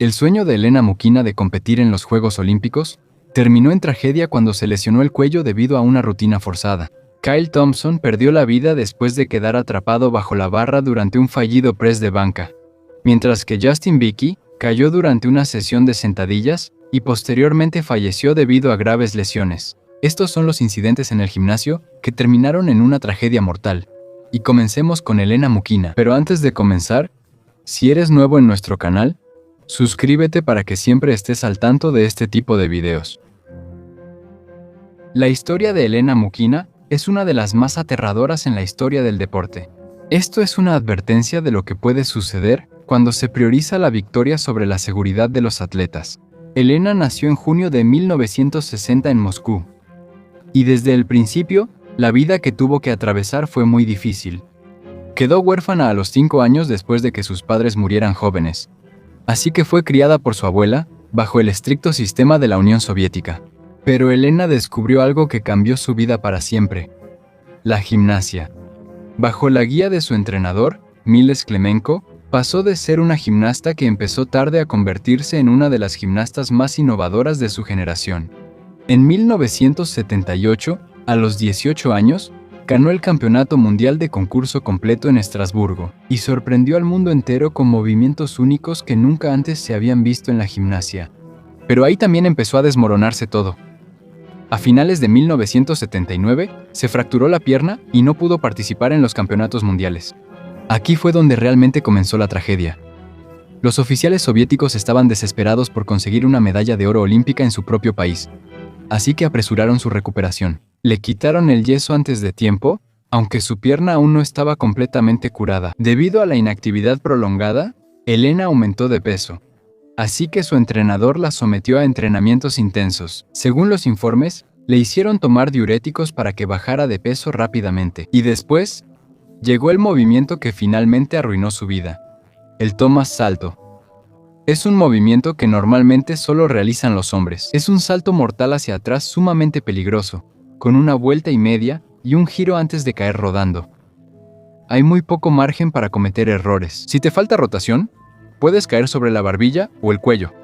El sueño de Helena Mukina de competir en los Juegos Olímpicos terminó en tragedia cuando se lesionó el cuello debido a una rutina forzada. Kyle Thompson perdió la vida después de quedar atrapado bajo la barra durante un fallido press de banca, mientras que Justin Bickey cayó durante una sesión de sentadillas y posteriormente falleció debido a graves lesiones. Estos son los incidentes en el gimnasio que terminaron en una tragedia mortal. Y comencemos con Helena Mukina. Pero antes de comenzar, si eres nuevo en nuestro canal, suscríbete para que siempre estés al tanto de este tipo de videos. La historia de Helena Mukina es una de las más aterradoras en la historia del deporte. Esto es una advertencia de lo que puede suceder cuando se prioriza la victoria sobre la seguridad de los atletas. Helena nació en junio de 1960 en Moscú. Y desde el principio, la vida que tuvo que atravesar fue muy difícil. Quedó huérfana a los 5 años después de que sus padres murieran jóvenes. Así que fue criada por su abuela, bajo el estricto sistema de la Unión Soviética. Pero Helena descubrió algo que cambió su vida para siempre: la gimnasia. Bajo la guía de su entrenador, Miles Klemenko, pasó de ser una gimnasta que empezó tarde a convertirse en una de las gimnastas más innovadoras de su generación. En 1978, a los 18 años, ganó el Campeonato Mundial de Concurso Completo en Estrasburgo y sorprendió al mundo entero con movimientos únicos que nunca antes se habían visto en la gimnasia. Pero ahí también empezó a desmoronarse todo. A finales de 1979, se fracturó la pierna y no pudo participar en los campeonatos mundiales. Aquí fue donde realmente comenzó la tragedia. Los oficiales soviéticos estaban desesperados por conseguir una medalla de oro olímpica en su propio país, así que apresuraron su recuperación. Le quitaron el yeso antes de tiempo, aunque su pierna aún no estaba completamente curada. Debido a la inactividad prolongada, Helena aumentó de peso, así que su entrenador la sometió a entrenamientos intensos. Según los informes, le hicieron tomar diuréticos para que bajara de peso rápidamente. Y después, llegó el movimiento que finalmente arruinó su vida: el Thomas Salto. Es un movimiento que normalmente solo realizan los hombres. Es un salto mortal hacia atrás sumamente peligroso, con una vuelta y media y un giro antes de caer rodando. Hay muy poco margen para cometer errores. Si te falta rotación, puedes caer sobre la barbilla o el cuello.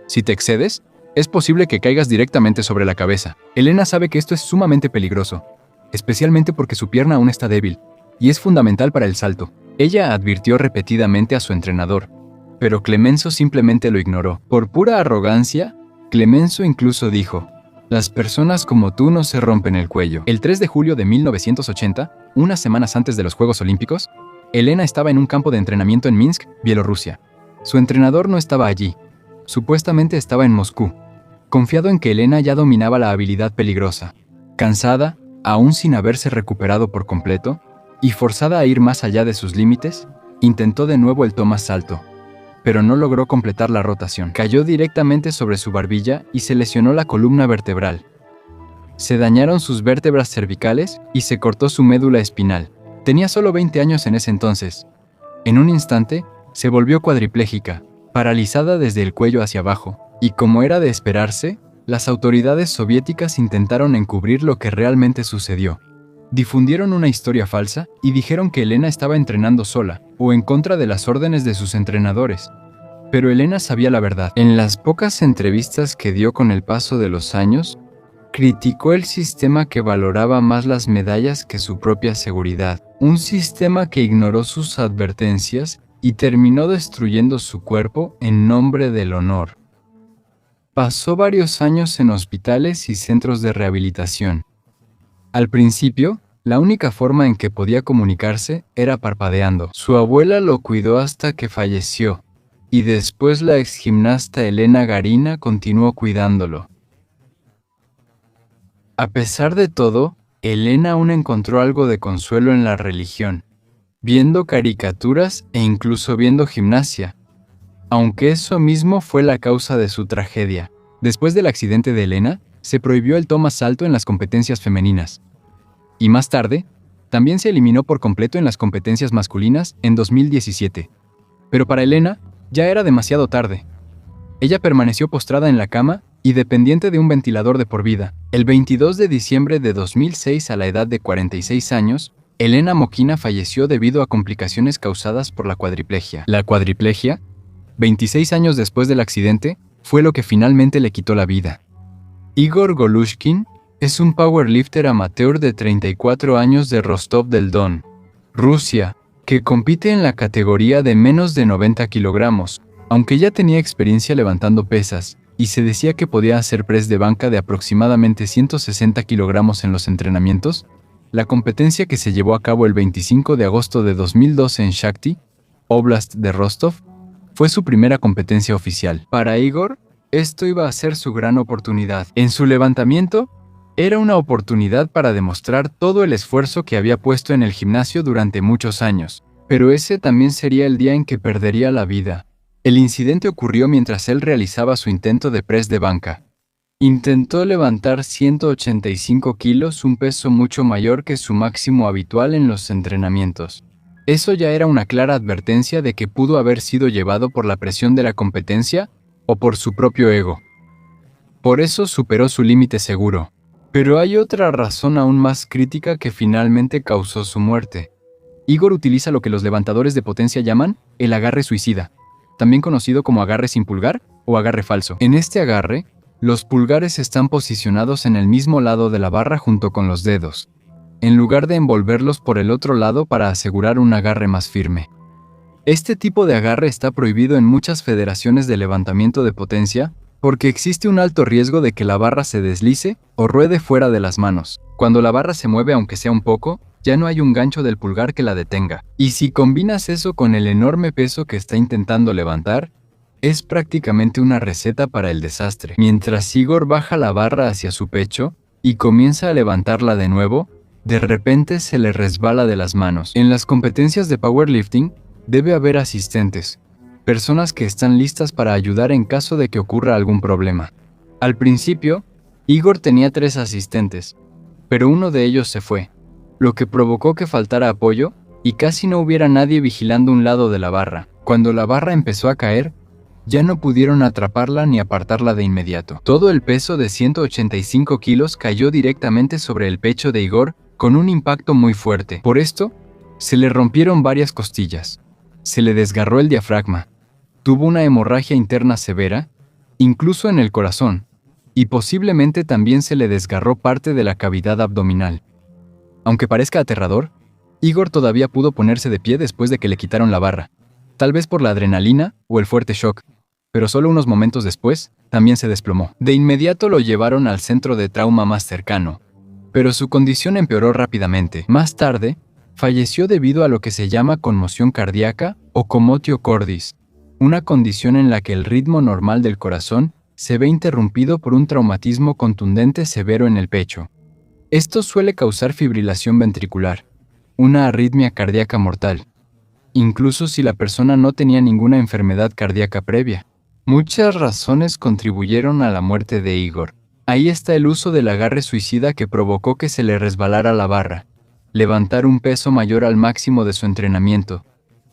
Si te excedes, es posible que caigas directamente sobre la cabeza. Helena sabe que esto es sumamente peligroso, especialmente porque su pierna aún está débil, y es fundamental para el salto. Ella advirtió repetidamente a su entrenador, pero Clemenzo simplemente lo ignoró. Por pura arrogancia, Clemenzo incluso dijo: «Las personas como tú no se rompen el cuello». El 3 de julio de 1980, unas semanas antes de los Juegos Olímpicos, Helena estaba en un campo de entrenamiento en Minsk, Bielorrusia. Su entrenador no estaba allí. Supuestamente estaba en Moscú, confiado en que Helena ya dominaba la habilidad peligrosa. Cansada, aún sin haberse recuperado por completo, y forzada a ir más allá de sus límites, intentó de nuevo el Thomas Salto, pero no logró completar la rotación. Cayó directamente sobre su barbilla y se lesionó la columna vertebral. Se dañaron sus vértebras cervicales y se cortó su médula espinal. Tenía solo 20 años en ese entonces. En un instante, se volvió cuadripléjica, paralizada desde el cuello hacia abajo, y como era de esperarse, las autoridades soviéticas intentaron encubrir lo que realmente sucedió. Difundieron una historia falsa y dijeron que Helena estaba entrenando sola o en contra de las órdenes de sus entrenadores. Pero Helena sabía la verdad. En las pocas entrevistas que dio con el paso de los años, criticó el sistema que valoraba más las medallas que su propia seguridad. Un sistema que ignoró sus advertencias y terminó destruyendo su cuerpo en nombre del honor. Pasó varios años en hospitales y centros de rehabilitación. Al principio, la única forma en que podía comunicarse era parpadeando. Su abuela lo cuidó hasta que falleció, y después la exgimnasta Elena Garina continuó cuidándolo. A pesar de todo, Helena aún encontró algo de consuelo en la religión, viendo caricaturas e incluso viendo gimnasia, aunque eso mismo fue la causa de su tragedia. Después del accidente de Helena, se prohibió el Thomas Salto en las competencias femeninas. Y más tarde, también se eliminó por completo en las competencias masculinas en 2017. Pero para Helena, ya era demasiado tarde. Ella permaneció postrada en la cama y dependiente de un ventilador de por vida. El 22 de diciembre de 2006, a la edad de 46 años, Helena Mukina falleció debido a complicaciones causadas por la cuadriplegia. La cuadriplegia 26 años después del accidente, fue lo que finalmente le quitó la vida. Igor Golushkin es un powerlifter amateur de 34 años de Rostov del Don, Rusia, que compite en la categoría de menos de 90 kilogramos, aunque ya tenía experiencia levantando pesas, y se decía que podía hacer press de banca de aproximadamente 160 kilogramos en los entrenamientos. La competencia, que se llevó a cabo el 25 de agosto de 2012 en Shakhty, Oblast de Rostov, fue su primera competencia oficial. Para Igor, esto iba a ser su gran oportunidad. En su levantamiento, era una oportunidad para demostrar todo el esfuerzo que había puesto en el gimnasio durante muchos años, pero ese también sería el día en que perdería la vida. El incidente ocurrió mientras él realizaba su intento de press de banca. Intentó levantar 185 kilos, un peso mucho mayor que su máximo habitual en los entrenamientos. Eso ya era una clara advertencia de que pudo haber sido llevado por la presión de la competencia o por su propio ego. Por eso superó su límite seguro. Pero hay otra razón aún más crítica que finalmente causó su muerte. Igor utiliza lo que los levantadores de potencia llaman el agarre suicida, también conocido como agarre sin pulgar o agarre falso. En este agarre, los pulgares están posicionados en el mismo lado de la barra junto con los dedos, en lugar de envolverlos por el otro lado para asegurar un agarre más firme. Este tipo de agarre está prohibido en muchas federaciones de levantamiento de potencia porque existe un alto riesgo de que la barra se deslice o ruede fuera de las manos. Cuando la barra se mueve, aunque sea un poco, ya no hay un gancho del pulgar que la detenga. Y si combinas eso con el enorme peso que está intentando levantar, es prácticamente una receta para el desastre. Mientras Igor baja la barra hacia su pecho y comienza a levantarla de nuevo, de repente se le resbala de las manos. En las competencias de powerlifting, debe haber asistentes, personas que están listas para ayudar en caso de que ocurra algún problema. Al principio, Igor tenía 3 asistentes, pero uno de ellos se fue, lo que provocó que faltara apoyo y casi no hubiera nadie vigilando un lado de la barra. Cuando la barra empezó a caer, ya no pudieron atraparla ni apartarla de inmediato. Todo el peso de 185 kilos cayó directamente sobre el pecho de Igor con un impacto muy fuerte. Por esto, se le rompieron varias costillas, se le desgarró el diafragma, tuvo una hemorragia interna severa, incluso en el corazón, y posiblemente también se le desgarró parte de la cavidad abdominal. Aunque parezca aterrador, Igor todavía pudo ponerse de pie después de que le quitaron la barra, tal vez por la adrenalina o el fuerte shock, pero solo unos momentos después también se desplomó. De inmediato lo llevaron al centro de trauma más cercano, pero su condición empeoró rápidamente. Más tarde, falleció debido a lo que se llama conmoción cardíaca o commotio cordis, una condición en la que el ritmo normal del corazón se ve interrumpido por un traumatismo contundente severo en el pecho. Esto suele causar fibrilación ventricular, una arritmia cardíaca mortal, incluso si la persona no tenía ninguna enfermedad cardíaca previa. Muchas razones contribuyeron a la muerte de Igor. Ahí está el uso del agarre suicida que provocó que se le resbalara la barra, levantar un peso mayor al máximo de su entrenamiento,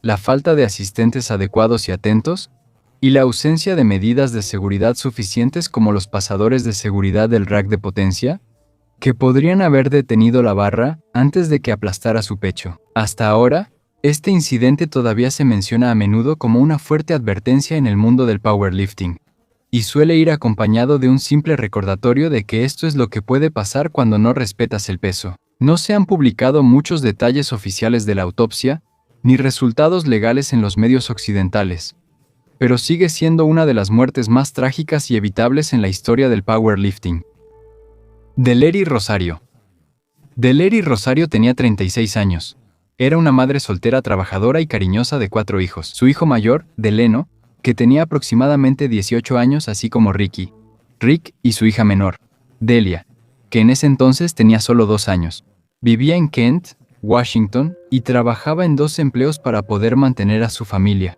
la falta de asistentes adecuados y atentos, y la ausencia de medidas de seguridad suficientes como los pasadores de seguridad del rack de potencia, que podrían haber detenido la barra antes de que aplastara su pecho. Hasta ahora, este incidente todavía se menciona a menudo como una fuerte advertencia en el mundo del powerlifting, y suele ir acompañado de un simple recordatorio de que esto es lo que puede pasar cuando no respetas el peso. No se han publicado muchos detalles oficiales de la autopsia, ni resultados legales en los medios occidentales, pero sigue siendo una de las muertes más trágicas y evitables en la historia del powerlifting. Deleri Rosario. Deleri Rosario tenía 36 años. Era una madre soltera trabajadora y cariñosa de 4 hijos. Su hijo mayor, Deleno, que tenía aproximadamente 18 años, así como Rick y su hija menor, Delia, que en ese entonces tenía solo 2 años. Vivía en Kent, Washington, y trabajaba en 2 empleos para poder mantener a su familia.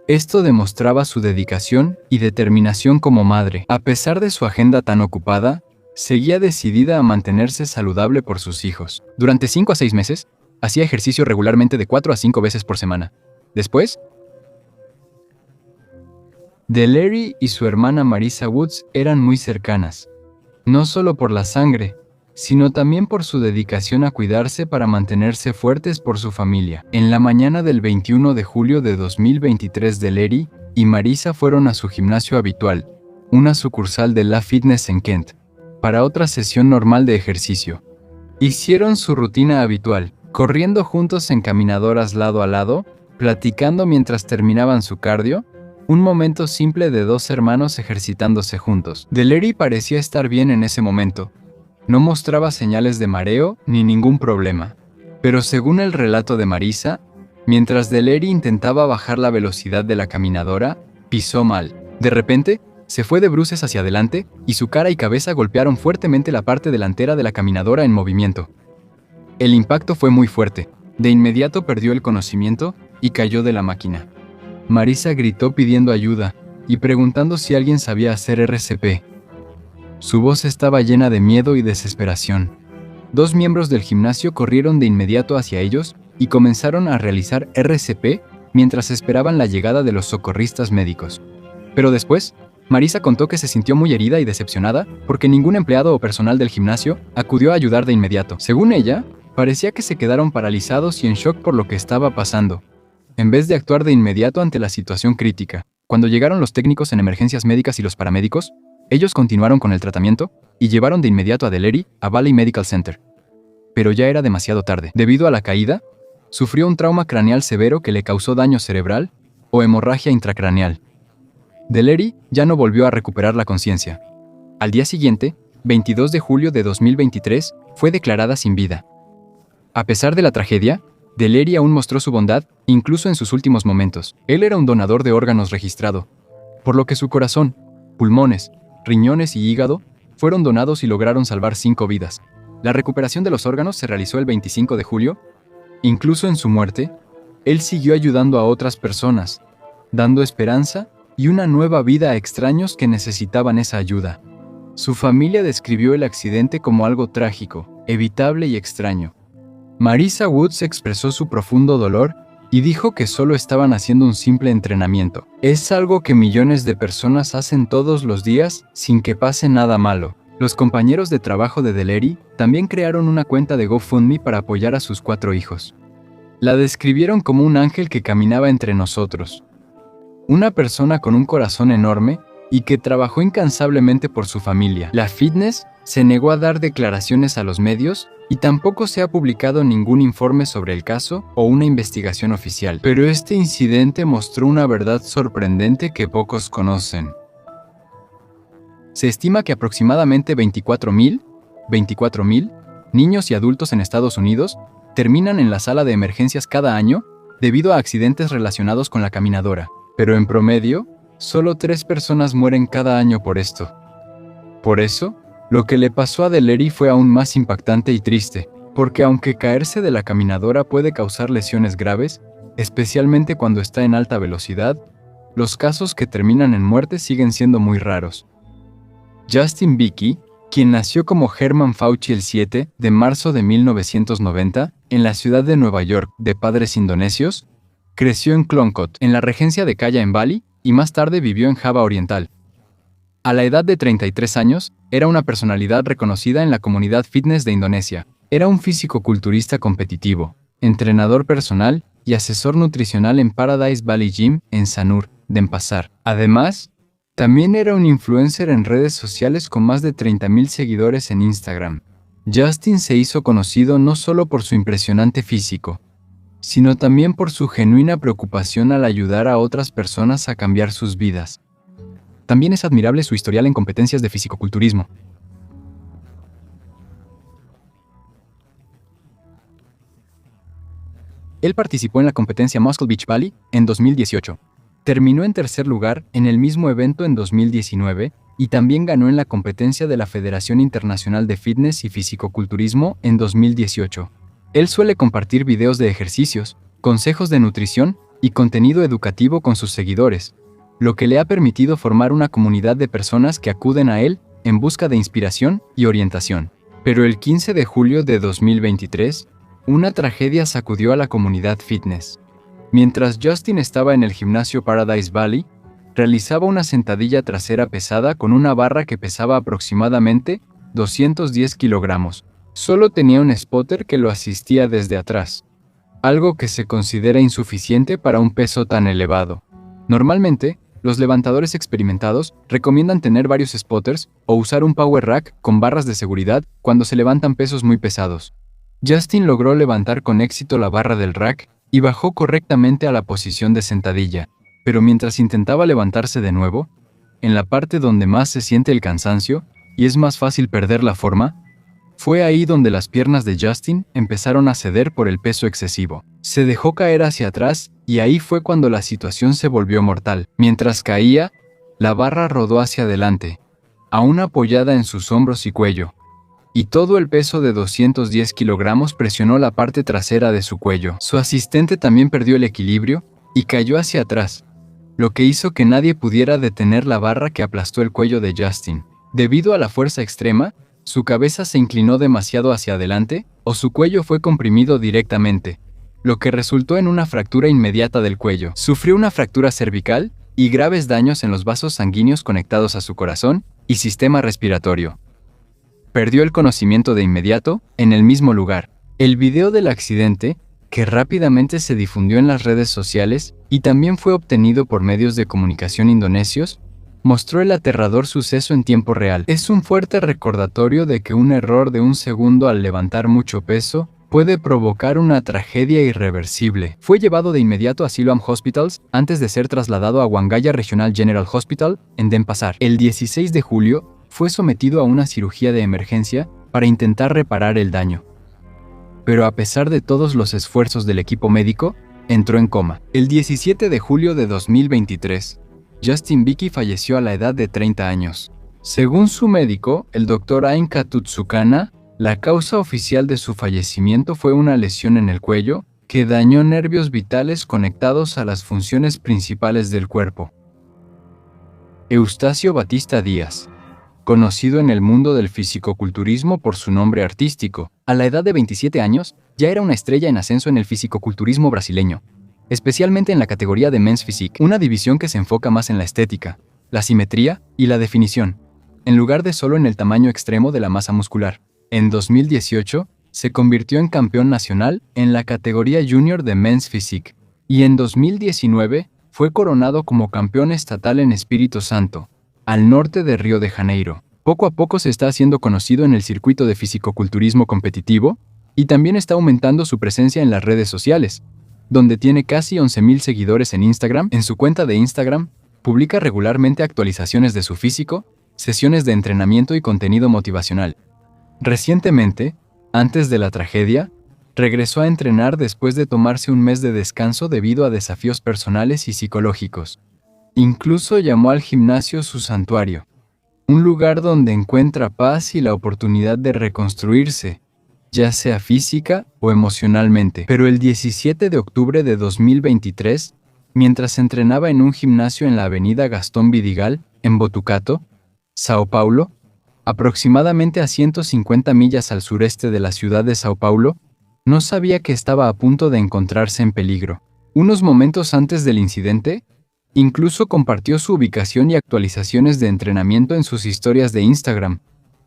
Esto demostraba su dedicación y determinación como madre. A pesar de su agenda tan ocupada, seguía decidida a mantenerse saludable por sus hijos. Durante 5 a 6 meses, hacía ejercicio regularmente de 4 a 5 veces por semana. Después, Deleri y su hermana Marisa Woods eran muy cercanas, no solo por la sangre, sino también por su dedicación a cuidarse para mantenerse fuertes por su familia. En la mañana del 21 de julio de 2023, Deleri y Marisa fueron a su gimnasio habitual, una sucursal de La Fitness en Kent, para otra sesión normal de ejercicio. Hicieron su rutina habitual, corriendo juntos en caminadoras lado a lado, platicando mientras terminaban su cardio, un momento simple de dos hermanos ejercitándose juntos. Deleri parecía estar bien en ese momento. No mostraba señales de mareo ni ningún problema. Pero según el relato de Marisa, mientras Deleri intentaba bajar la velocidad de la caminadora, pisó mal. De repente, se fue de bruces hacia adelante y su cara y cabeza golpearon fuertemente la parte delantera de la caminadora en movimiento. El impacto fue muy fuerte. De inmediato perdió el conocimiento y cayó de la máquina. Marisa gritó pidiendo ayuda y preguntando si alguien sabía hacer RCP. Su voz estaba llena de miedo y desesperación. Dos miembros del gimnasio corrieron de inmediato hacia ellos y comenzaron a realizar RCP mientras esperaban la llegada de los socorristas médicos. Pero después, Marisa contó que se sintió muy herida y decepcionada porque ningún empleado o personal del gimnasio acudió a ayudar de inmediato. Según ella, parecía que se quedaron paralizados y en shock por lo que estaba pasando, en vez de actuar de inmediato ante la situación crítica. Cuando llegaron los técnicos en emergencias médicas y los paramédicos, ellos continuaron con el tratamiento y llevaron de inmediato a Deleri a Valley Medical Center. Pero ya era demasiado tarde. Debido a la caída, sufrió un trauma craneal severo que le causó daño cerebral o hemorragia intracraneal. Deleri ya no volvió a recuperar la conciencia. Al día siguiente, 22 de julio de 2023, fue declarada sin vida. A pesar de la tragedia, Deleri aún mostró su bondad, incluso en sus últimos momentos. Él era un donador de órganos registrado, por lo que su corazón, pulmones, riñones y hígado fueron donados y lograron salvar 5 vidas. La recuperación de los órganos se realizó el 25 de julio. Incluso en su muerte, él siguió ayudando a otras personas, dando esperanza y una nueva vida a extraños que necesitaban esa ayuda. Su familia describió el accidente como algo trágico, evitable y extraño. Marisa Woods expresó su profundo dolor y dijo que solo estaban haciendo un simple entrenamiento. Es algo que millones de personas hacen todos los días sin que pase nada malo. Los compañeros de trabajo de Deleri también crearon una cuenta de GoFundMe para apoyar a sus 4 hijos. La describieron como un ángel que caminaba entre nosotros. Una persona con un corazón enorme y que trabajó incansablemente por su familia. La Fitness se negó a dar declaraciones a los medios y tampoco se ha publicado ningún informe sobre el caso o una investigación oficial. Pero este incidente mostró una verdad sorprendente que pocos conocen. Se estima que aproximadamente 24,000 niños y adultos en Estados Unidos terminan en la sala de emergencias cada año debido a accidentes relacionados con la caminadora. Pero en promedio, solo 3 personas mueren cada año por esto. Por eso, lo que le pasó a Deleri fue aún más impactante y triste, porque aunque caerse de la caminadora puede causar lesiones graves, especialmente cuando está en alta velocidad, los casos que terminan en muerte siguen siendo muy raros. Justin Beeke, quien nació como Herman Fauci el 7 de marzo de 1990 en la ciudad de Nueva York de padres indonesios, creció en Cloncot, en la regencia de Kaya en Bali, y más tarde vivió en Java Oriental. A la edad de 33 años, era una personalidad reconocida en la comunidad fitness de Indonesia. Era un físico-culturista competitivo, entrenador personal y asesor nutricional en Paradise Valley Gym en Sanur, Denpasar. Además, también era un influencer en redes sociales con más de 30,000 seguidores en Instagram. Justin se hizo conocido no solo por su impresionante físico, sino también por su genuina preocupación al ayudar a otras personas a cambiar sus vidas. También es admirable su historial en competencias de fisicoculturismo. Él participó en la competencia Muscle Beach Valley en 2018. Terminó en tercer lugar en el mismo evento en 2019 y también ganó en la competencia de la Federación Internacional de Fitness y Fisicoculturismo en 2018. Él suele compartir videos de ejercicios, consejos de nutrición y contenido educativo con sus seguidores, lo que le ha permitido formar una comunidad de personas que acuden a él en busca de inspiración y orientación. Pero el 15 de julio de 2023, una tragedia sacudió a la comunidad fitness. Mientras Justin estaba en el gimnasio Paradise Valley, realizaba una sentadilla trasera pesada con una barra que pesaba aproximadamente 210 kilogramos. Solo tenía un spotter que lo asistía desde atrás, algo que se considera insuficiente para un peso tan elevado. Normalmente, Los levantadores experimentados recomiendan tener varios spotters o usar un power rack con barras de seguridad cuando se levantan pesos muy pesados. Justin logró levantar con éxito la barra del rack y bajó correctamente a la posición de sentadilla, pero mientras intentaba levantarse de nuevo, en la parte donde más se siente el cansancio y es más fácil perder la forma, fue ahí donde las piernas de Justin empezaron a ceder por el peso excesivo. Se dejó caer hacia atrás y ahí fue cuando la situación se volvió mortal. Mientras caía, la barra rodó hacia adelante, aún apoyada en sus hombros y cuello, y todo el peso de 210 kilogramos presionó la parte trasera de su cuello. Su asistente también perdió el equilibrio y cayó hacia atrás, lo que hizo que nadie pudiera detener la barra que aplastó el cuello de Justin. Debido a la fuerza extrema, su cabeza se inclinó demasiado hacia adelante o su cuello fue comprimido directamente, lo que resultó en una fractura inmediata del cuello. Sufrió una fractura cervical y graves daños en los vasos sanguíneos conectados a su corazón y sistema respiratorio. Perdió el conocimiento de inmediato en el mismo lugar. El video del accidente, que rápidamente se difundió en las redes sociales y también fue obtenido por medios de comunicación indonesios, mostró el aterrador suceso en tiempo real. Es un fuerte recordatorio de que un error de un segundo al levantar mucho peso puede provocar una tragedia irreversible. Fue llevado de inmediato a Siloam Hospitals antes de ser trasladado a Wangaya Regional General Hospital en Denpasar. El 16 de julio fue sometido a una cirugía de emergencia para intentar reparar el daño. Pero a pesar de todos los esfuerzos del equipo médico, entró en coma. El 17 de julio de 2023, Justin Bicky falleció a la edad de 30 años. Según su médico, el Dr. Ainka Tutsukana, la causa oficial de su fallecimiento fue una lesión en el cuello que dañó nervios vitales conectados a las funciones principales del cuerpo. Eustacio Batista Díaz, conocido en el mundo del fisicoculturismo por su nombre artístico, a la edad de 27 años ya era una estrella en ascenso en el fisicoculturismo brasileño, especialmente en la categoría de Men's Physique, una división que se enfoca más en la estética, la simetría y la definición, en lugar de solo en el tamaño extremo de la masa muscular. En 2018, se convirtió en campeón nacional en la categoría junior de Men's Physique, y en 2019 fue coronado como campeón estatal en Espíritu Santo, al norte de Río de Janeiro. Poco a poco se está haciendo conocido en el circuito de fisicoculturismo competitivo y también está aumentando su presencia en las redes sociales, donde tiene casi 11,000 seguidores en Instagram. En su cuenta de Instagram, publica regularmente actualizaciones de su físico, sesiones de entrenamiento y contenido motivacional. Recientemente, antes de la tragedia, regresó a entrenar después de tomarse un mes de descanso debido a desafíos personales y psicológicos. Incluso llamó al gimnasio su santuario, un lugar donde encuentra paz y la oportunidad de reconstruirse, ya sea física o emocionalmente. Pero el 17 de octubre de 2023, mientras entrenaba en un gimnasio en la avenida Gastón Vidigal, en Botucatu, Sao Paulo, aproximadamente a 150 millas al sureste de la ciudad de Sao Paulo, no sabía que estaba a punto de encontrarse en peligro. Unos momentos antes del incidente, incluso compartió su ubicación y actualizaciones de entrenamiento en sus historias de Instagram,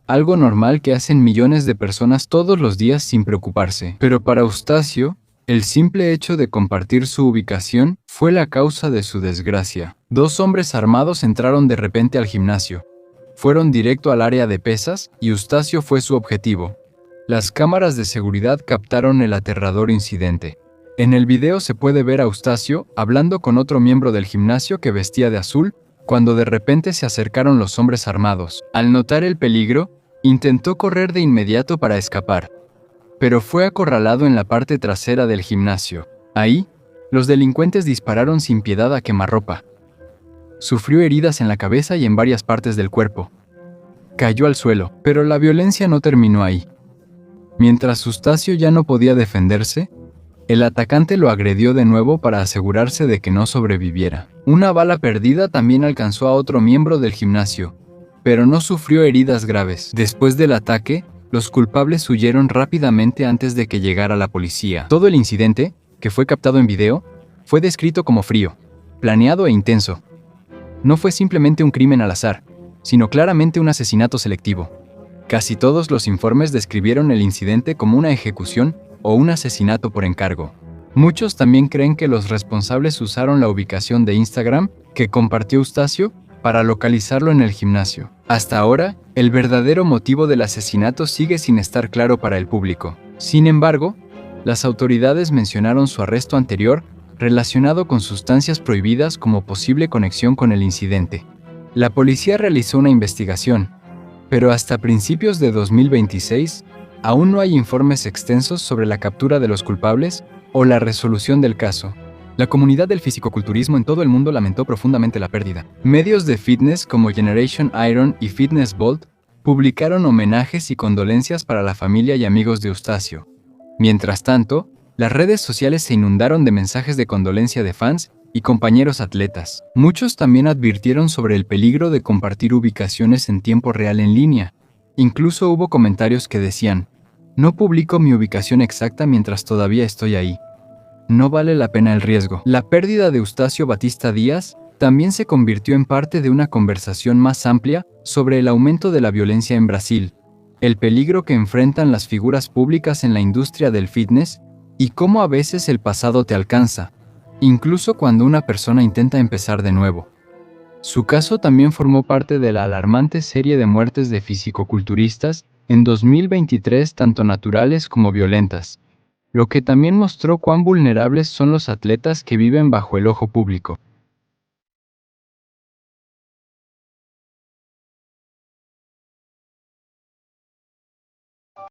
algo normal que hacen millones de personas todos los días sin preocuparse. Pero para Eustacio, el simple hecho de compartir su ubicación fue la causa de su desgracia. 2 hombres armados entraron de repente al gimnasio. Fueron directo al área de pesas y Eustacio fue su objetivo. Las cámaras de seguridad captaron el aterrador incidente. En el video se puede ver a Eustacio hablando con otro miembro del gimnasio que vestía de azul, cuando de repente se acercaron los hombres armados. Al notar el peligro, intentó correr de inmediato para escapar, pero fue acorralado en la parte trasera del gimnasio. Ahí, los delincuentes dispararon sin piedad a quemarropa. Sufrió heridas en la cabeza y en varias partes del cuerpo. Cayó al suelo, pero la violencia no terminó ahí. Mientras Eustacio ya no podía defenderse, el atacante lo agredió de nuevo para asegurarse de que no sobreviviera. Una bala perdida también alcanzó a otro miembro del gimnasio, pero no sufrió heridas graves. Después del ataque, los culpables huyeron rápidamente antes de que llegara la policía. Todo el incidente, que fue captado en video, fue descrito como frío, planeado e intenso. No fue simplemente un crimen al azar, sino claramente un asesinato selectivo. Casi todos los informes describieron el incidente como una ejecución o un asesinato por encargo. Muchos también creen que los responsables usaron la ubicación de Instagram que compartió Eustacio para localizarlo en el gimnasio. Hasta ahora, el verdadero motivo del asesinato sigue sin estar claro para el público. Sin embargo, las autoridades mencionaron su arresto anterior relacionado con sustancias prohibidas como posible conexión con el incidente. La policía realizó una investigación, pero hasta principios de 2026, aún no hay informes extensos sobre la captura de los culpables o la resolución del caso. La comunidad del fisicoculturismo en todo el mundo lamentó profundamente la pérdida. Medios de fitness como Generation Iron y Fitness Bolt publicaron homenajes y condolencias para la familia y amigos de Eustacio. Mientras tanto, las redes sociales se inundaron de mensajes de condolencia de fans y compañeros atletas. Muchos también advirtieron sobre el peligro de compartir ubicaciones en tiempo real en línea. Incluso hubo comentarios que decían: "No publico mi ubicación exacta mientras todavía estoy ahí. No vale la pena el riesgo". La pérdida de Eustacio Batista Díaz también se convirtió en parte de una conversación más amplia sobre el aumento de la violencia en Brasil, el peligro que enfrentan las figuras públicas en la industria del fitness y cómo a veces el pasado te alcanza, incluso cuando una persona intenta empezar de nuevo. Su caso también formó parte de la alarmante serie de muertes de fisicoculturistas en 2023, tanto naturales como violentas, lo que también mostró cuán vulnerables son los atletas que viven bajo el ojo público.